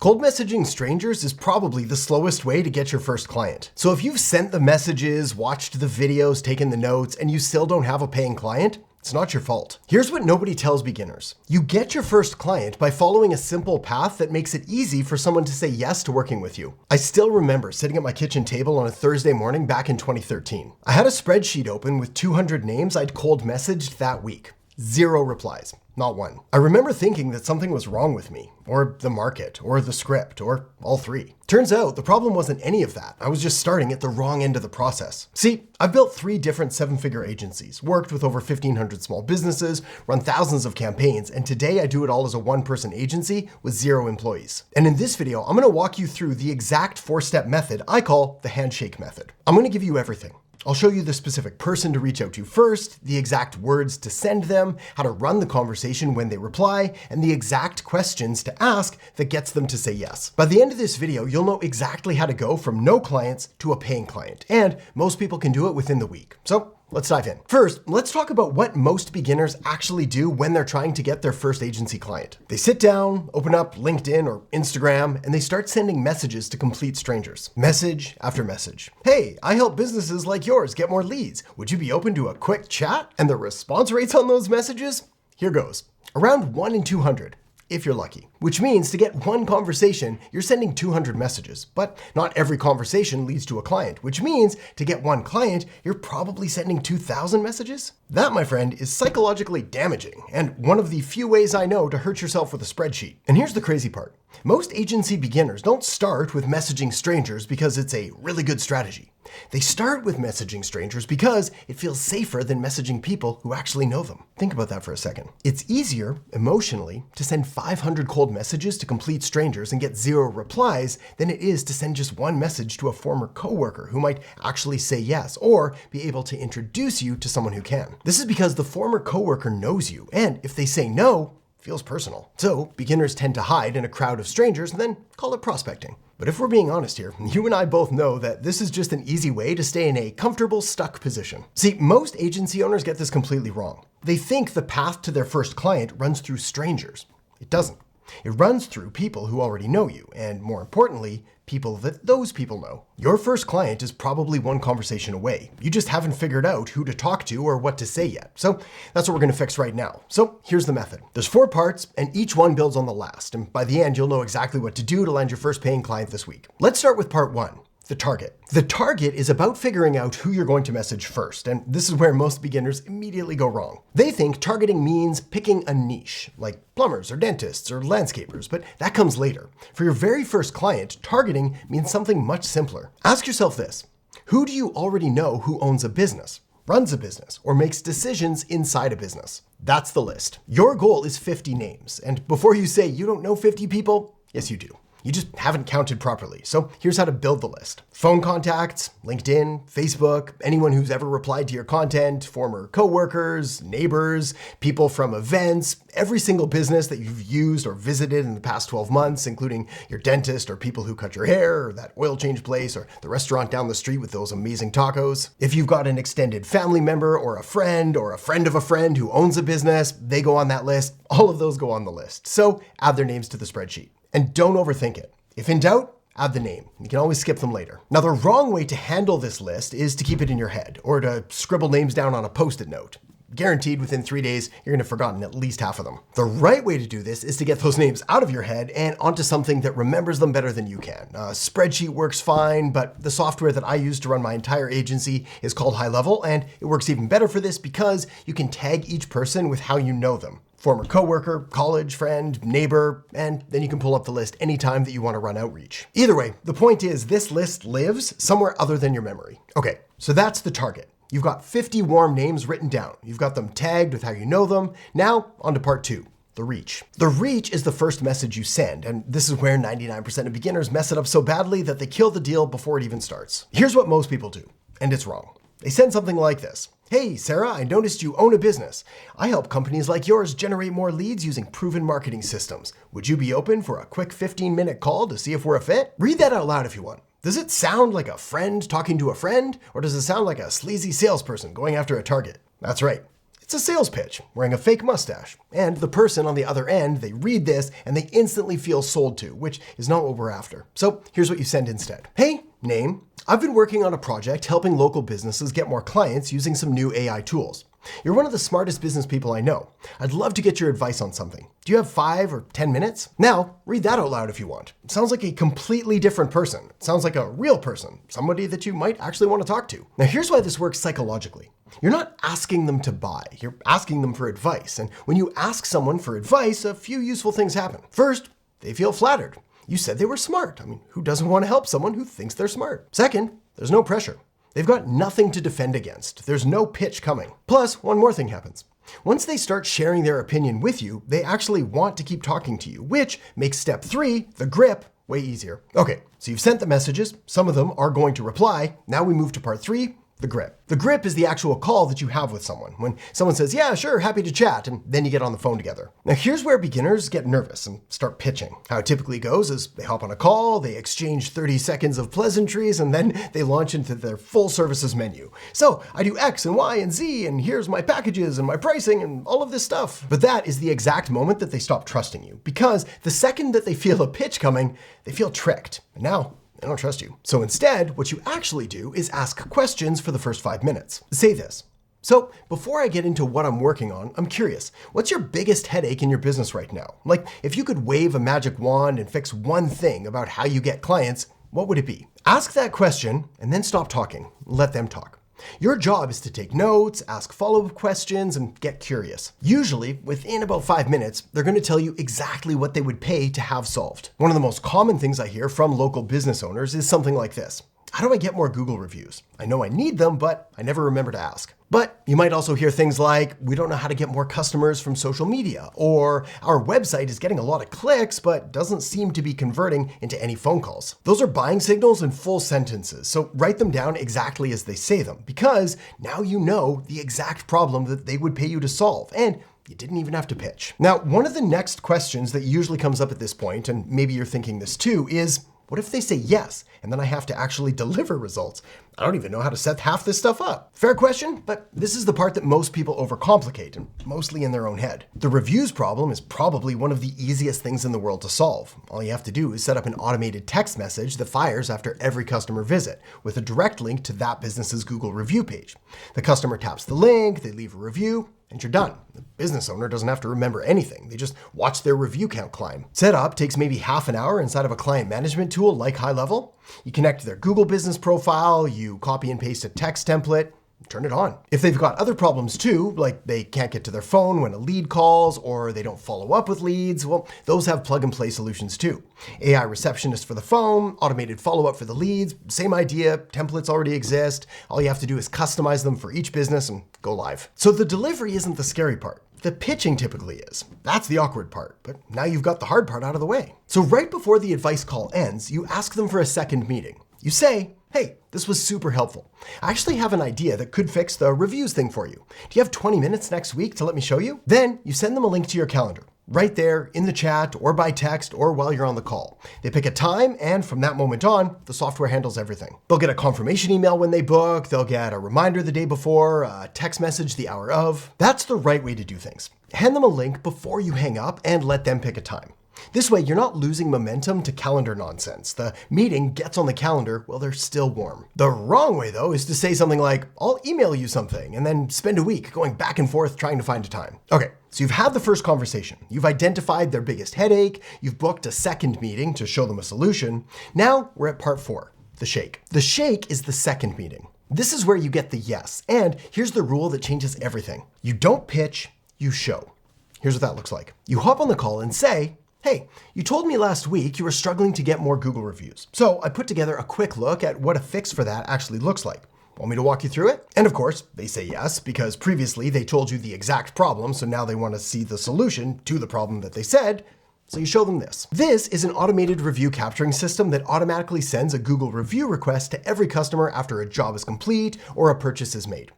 Cold messaging strangers is probably the slowest way to get your first client. So if you've sent the messages, watched the videos, taken the notes, and you still don't have a paying client, it's not your fault. Here's what nobody tells beginners. You get your first client by following a simple path that makes it easy for someone to say yes to working with you. I still remember sitting at my kitchen table on a Thursday morning back in 2013. I had a spreadsheet open with 200 names I'd cold messaged that week. 0 replies. Not one. I remember thinking that something was wrong with me, or the market, or the script, or all three. Turns out the problem wasn't any of that. I was just starting at the wrong end of the process. See, I've built 3 different 7-figure agencies, worked with over 1,500 small businesses, run thousands of campaigns, and today I do it all as a 1-person agency with 0 employees. And in this video, I'm gonna walk you through the exact 4-step method I call the handshake method. I'm gonna give you everything. I'll show you the specific person to reach out to first, the exact words to send them, how to run the conversation when they reply, and the exact questions to ask that gets them to say yes. By the end of this video, you'll know exactly how to go from no clients to a paying client, and most people can do it within the week. So let's dive in. First, let's talk about what most beginners actually do when they're trying to get their first agency client. They sit down, open up LinkedIn or Instagram, and they start sending messages to complete strangers. Message after message. Hey, I help businesses like yours get more leads. Would you be open to a quick chat? And the response rates on those messages? Here goes. Around 1 in 200. If you're lucky. Which means to get one conversation, you're sending 200 messages. But not every conversation leads to a client, which means to get one client, you're probably sending 2,000 messages? That, my friend, is psychologically damaging, and one of the few ways I know to hurt yourself with a spreadsheet. And here's the crazy part. Most agency beginners don't start with messaging strangers because it's a really good strategy. They start with messaging strangers because it feels safer than messaging people who actually know them. Think about that for a second. It's easier, emotionally, to send 500 cold messages to complete strangers and get 0 replies than it is to send just one message to a former coworker who might actually say yes or be able to introduce you to someone who can. This is because the former coworker knows you, and if they say no, it feels personal. So beginners tend to hide in a crowd of strangers and then call it prospecting. But if we're being honest here, you and I both know that this is just an easy way to stay in a comfortable, stuck position. See, most agency owners get this completely wrong. They think the path to their first client runs through strangers. It doesn't. It runs through people who already know you, and more importantly, people that those people know. Your first client is probably one conversation away. You just haven't figured out who to talk to or what to say yet. So that's what we're gonna fix right now. So here's the method. There's 4 parts, and each one builds on the last. And by the end, you'll know exactly what to do to land your first paying client this week. Let's start with part 1. The target. The target is about figuring out who you're going to message first, and this is where most beginners immediately go wrong. They think targeting means picking a niche, like plumbers or dentists or landscapers, but that comes later. For your very first client, targeting means something much simpler. Ask yourself this: who do you already know who owns a business, runs a business, or makes decisions inside a business? That's the list. Your goal is 50 names, and before you say you don't know 50 people, yes you do. You just haven't counted properly. So here's how to build the list. Phone contacts, LinkedIn, Facebook, anyone who's ever replied to your content, former coworkers, neighbors, people from events, every single business that you've used or visited in the past 12 months, including your dentist or people who cut your hair or that oil change place or the restaurant down the street with those amazing tacos. If you've got an extended family member or a friend of a friend who owns a business, they go on that list. All of those go on the list. So add their names to the spreadsheet. And don't overthink it. If in doubt, add the name. You can always skip them later. Now, the wrong way to handle this list is to keep it in your head or to scribble names down on a Post-it note. Guaranteed within 3 days, you're gonna have forgotten at least half of them. The right way to do this is to get those names out of your head and onto something that remembers them better than you can. A spreadsheet works fine, but the software that I use to run my entire agency is called High Level, and it works even better for this because you can tag each person with how you know them. Former coworker, college friend, neighbor, and then you can pull up the list anytime that you want to run outreach. Either way, the point is this list lives somewhere other than your memory. Okay, so that's the target. You've got 50 warm names written down. You've got them tagged with how you know them. Now, on to part 2. The reach. The reach is the first message you send, and this is where 99% of beginners mess it up so badly that they kill the deal before it even starts. Here's what most people do, and it's wrong. They send something like this. Hey, Sarah, I noticed you own a business. I help companies like yours generate more leads using proven marketing systems. Would you be open for a quick 15-minute call to see if we're a fit? Read that out loud if you want. Does it sound like a friend talking to a friend, or does it sound like a sleazy salesperson going after a target? That's right. It's a sales pitch, wearing a fake mustache. And the person on the other end, they read this and they instantly feel sold to, which is not what we're after. So here's what you send instead. Hey, name. I've been working on a project helping local businesses get more clients using some new AI tools. You're one of the smartest business people I know. I'd love to get your advice on something. Do you have 5 or 10 minutes? Now, read that out loud if you want. It sounds like a completely different person. It sounds like a real person, somebody that you might actually want to talk to. Now, here's why this works psychologically. You're not asking them to buy, you're asking them for advice. And when you ask someone for advice, a few useful things happen. First, they feel flattered. You said they were smart. I mean, who doesn't want to help someone who thinks they're smart? Second, there's no pressure. They've got nothing to defend against. There's no pitch coming. Plus, one more thing happens. Once they start sharing their opinion with you, they actually want to keep talking to you, which makes step 3, the grip, way easier. Okay, so you've sent the messages. Some of them are going to reply. Now we move to part 3, the grip. The grip is the actual call that you have with someone. When someone says, yeah, sure, happy to chat, and then you get on the phone together. Now here's where beginners get nervous and start pitching. How it typically goes is they hop on a call, they exchange 30 seconds of pleasantries, and then they launch into their full services menu. So I do X and Y and Z, and here's my packages and my pricing and all of this stuff. But that is the exact moment that they stop trusting you, because the second that they feel a pitch coming, they feel tricked. And now, I don't trust you. So instead, what you actually do is ask questions for the first 5 minutes. Say this. So before I get into what I'm working on, I'm curious, what's your biggest headache in your business right now? Like, if you could wave a magic wand and fix one thing about how you get clients, what would it be? Ask that question and then stop talking. Let them talk. Your job is to take notes, ask follow-up questions, and get curious. Usually, within about 5 minutes, they're going to tell you exactly what they would pay to have solved. One of the most common things I hear from local business owners is something like this. How do I get more Google reviews? I know I need them, but I never remember to ask. But you might also hear things like, we don't know how to get more customers from social media, or our website is getting a lot of clicks, but doesn't seem to be converting into any phone calls. Those are buying signals in full sentences, so write them down exactly as they say them, because now you know the exact problem that they would pay you to solve, and you didn't even have to pitch. Now, one of the next questions that usually comes up at this point, and maybe you're thinking this too, is, what if they say yes, and then I have to actually deliver results? I don't even know how to set half this stuff up. Fair question, but this is the part that most people overcomplicate, and mostly in their own head. The reviews problem is probably one of the easiest things in the world to solve. All you have to do is set up an automated text message that fires after every customer visit, with a direct link to that business's Google review page. The customer taps the link, they leave a review, and you're done. The business owner doesn't have to remember anything. They just watch their review count climb. Setup takes maybe half an hour inside of a client management tool like High Level. You connect to their Google business profile, you copy and paste a text template, turn it on. If they've got other problems too, like they can't get to their phone when a lead calls or they don't follow up with leads, well, those have plug and play solutions too. AI receptionist for the phone, automated follow-up for the leads, same idea, templates already exist. All you have to do is customize them for each business and go live. So the delivery isn't the scary part. The pitching typically is. That's the awkward part, but now you've got the hard part out of the way. So right before the advice call ends, you ask them for a second meeting. You say, hey, this was super helpful. I actually have an idea that could fix the reviews thing for you. Do you have 20 minutes next week to let me show you? Then you send them a link to your calendar, right there in the chat or by text or while you're on the call. They pick a time, and from that moment on, the software handles everything. They'll get a confirmation email when they book, they'll get a reminder the day before, a text message the hour of. That's the right way to do things. Hand them a link before you hang up and let them pick a time. This way, you're not losing momentum to calendar nonsense. The meeting gets on the calendar while they're still warm. The wrong way, though, is to say something like, I'll email you something, and then spend a week going back and forth trying to find a time. Okay, so you've had the first conversation. You've identified their biggest headache. You've booked a second meeting to show them a solution. Now we're at part 4, the shake. The shake is the second meeting. This is where you get the yes. And here's the rule that changes everything. You don't pitch, you show. Here's what that looks like. You hop on the call and say, hey, you told me last week you were struggling to get more Google reviews. So I put together a quick look at what a fix for that actually looks like. Want me to walk you through it? And of course, they say yes, because previously they told you the exact problem, so now they want to see the solution to the problem that they said. So you show them this. This is an automated review capturing system that automatically sends a Google review request to every customer after a job is complete or a purchase is made.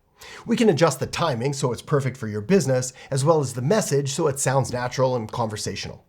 We can adjust the timing so it's perfect for your business, as well as the message so it sounds natural and conversational.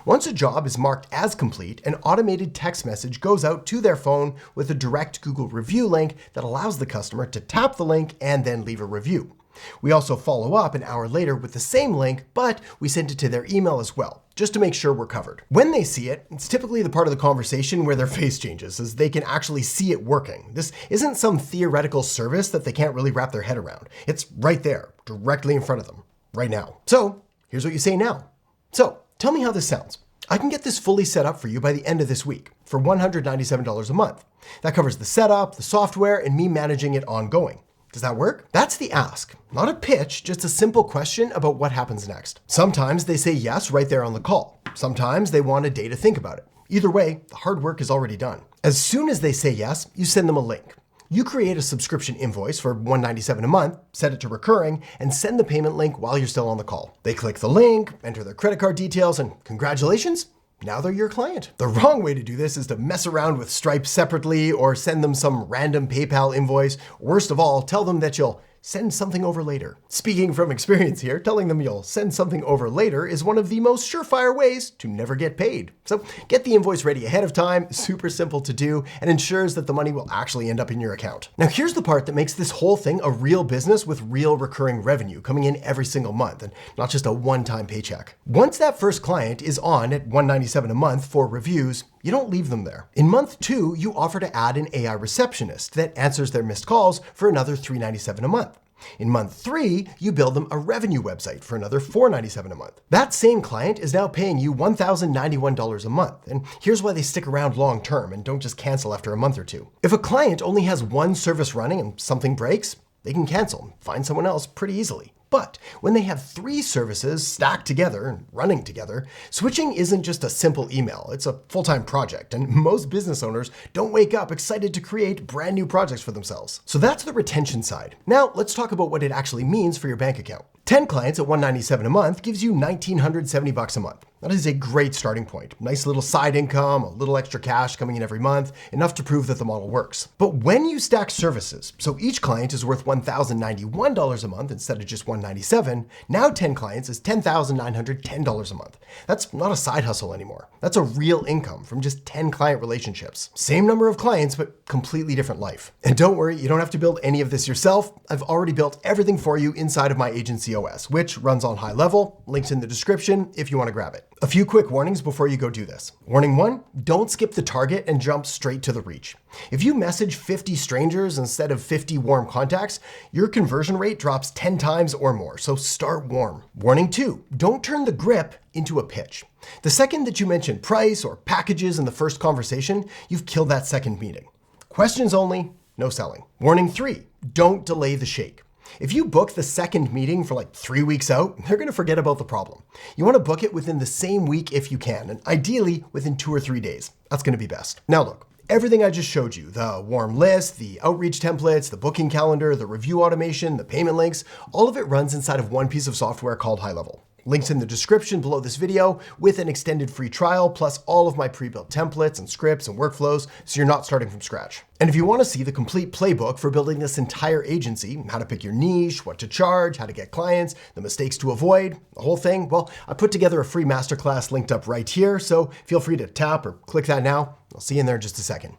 Once a job is marked as complete, an automated text message goes out to their phone with a direct Google review link that allows the customer to tap the link and then leave a review. We also follow up an hour later with the same link, but we send it to their email as well, just to make sure we're covered. When they see it, it's typically the part of the conversation where their face changes, as they can actually see it working. This isn't some theoretical service that they can't really wrap their head around. It's right there, directly in front of them, right now. So here's what you say now. So tell me how this sounds. I can get this fully set up for you by the end of this week for $197 a month. That covers the setup, the software, and me managing it ongoing. Does that work? That's the ask, not a pitch, just a simple question about what happens next. Sometimes they say yes right there on the call. Sometimes they want a day to think about it. Either way, the hard work is already done. As soon as they say yes, you send them a link. You create a subscription invoice for $197 a month, set it to recurring, and send the payment link while you're still on the call. They click the link, enter their credit card details, and congratulations, now they're your client. The wrong way to do this is to mess around with Stripe separately or send them some random PayPal invoice. Worst of all, tell them that you'll send something over later. Speaking from experience here, telling them you'll send something over later is one of the most surefire ways to never get paid. So get the invoice ready ahead of time, super simple to do, and ensures that the money will actually end up in your account. Now here's the part that makes this whole thing a real business with real recurring revenue coming in every single month and not just a one-time paycheck. Once that first client is on at $197 a month for reviews, you don't leave them there. In month 2, you offer to add an AI receptionist that answers their missed calls for another $397 a month. In month 3, you build them a revenue website for another $497 a month. That same client is now paying you $1,091 a month, and here's why they stick around long term and don't just cancel after a month or two. If a client only has one service running and something breaks, they can cancel and find someone else pretty easily. But when they have 3 services stacked together and running together, switching isn't just a simple email, it's a full-time project, and most business owners don't wake up excited to create brand new projects for themselves. So that's the retention side. Now let's talk about what it actually means for your bank account. 10 clients at $197 a month gives you $1,970 a month. That is a great starting point. Nice little side income, a little extra cash coming in every month, enough to prove that the model works. But when you stack services, so each client is worth $1,091 a month instead of just $197, now 10 clients is $10,910 a month. That's not a side hustle anymore. That's a real income from just 10 client relationships. Same number of clients, but completely different life. And don't worry, you don't have to build any of this yourself. I've already built everything for you inside of my agency OS, which runs on high level. Links in the description if you want to grab it. A few quick warnings before you go do this. Warning 1, don't skip the target and jump straight to the reach. If you message 50 strangers instead of 50 warm contacts, your conversion rate drops 10 times or more, so start warm. Warning 2, don't turn the grip into a pitch. The second that you mention price or packages in the first conversation, you've killed that second meeting. Questions only, no selling. Warning 3, don't delay the shake. If you book the second meeting for like 3 weeks out, they're gonna forget about the problem. You wanna book it within the same week if you can, and ideally within 2 or 3 days. That's gonna be best. Now look, everything I just showed you, the warm list, the outreach templates, the booking calendar, the review automation, the payment links, all of it runs inside of one piece of software called High Level. Links in the description below this video with an extended free trial, plus all of my pre-built templates and scripts and workflows, so you're not starting from scratch. And if you want to see the complete playbook for building this entire agency, how to pick your niche, what to charge, how to get clients, the mistakes to avoid, the whole thing, well, I put together a free masterclass linked up right here, so feel free to tap or click that now. I'll see you in there in just a second.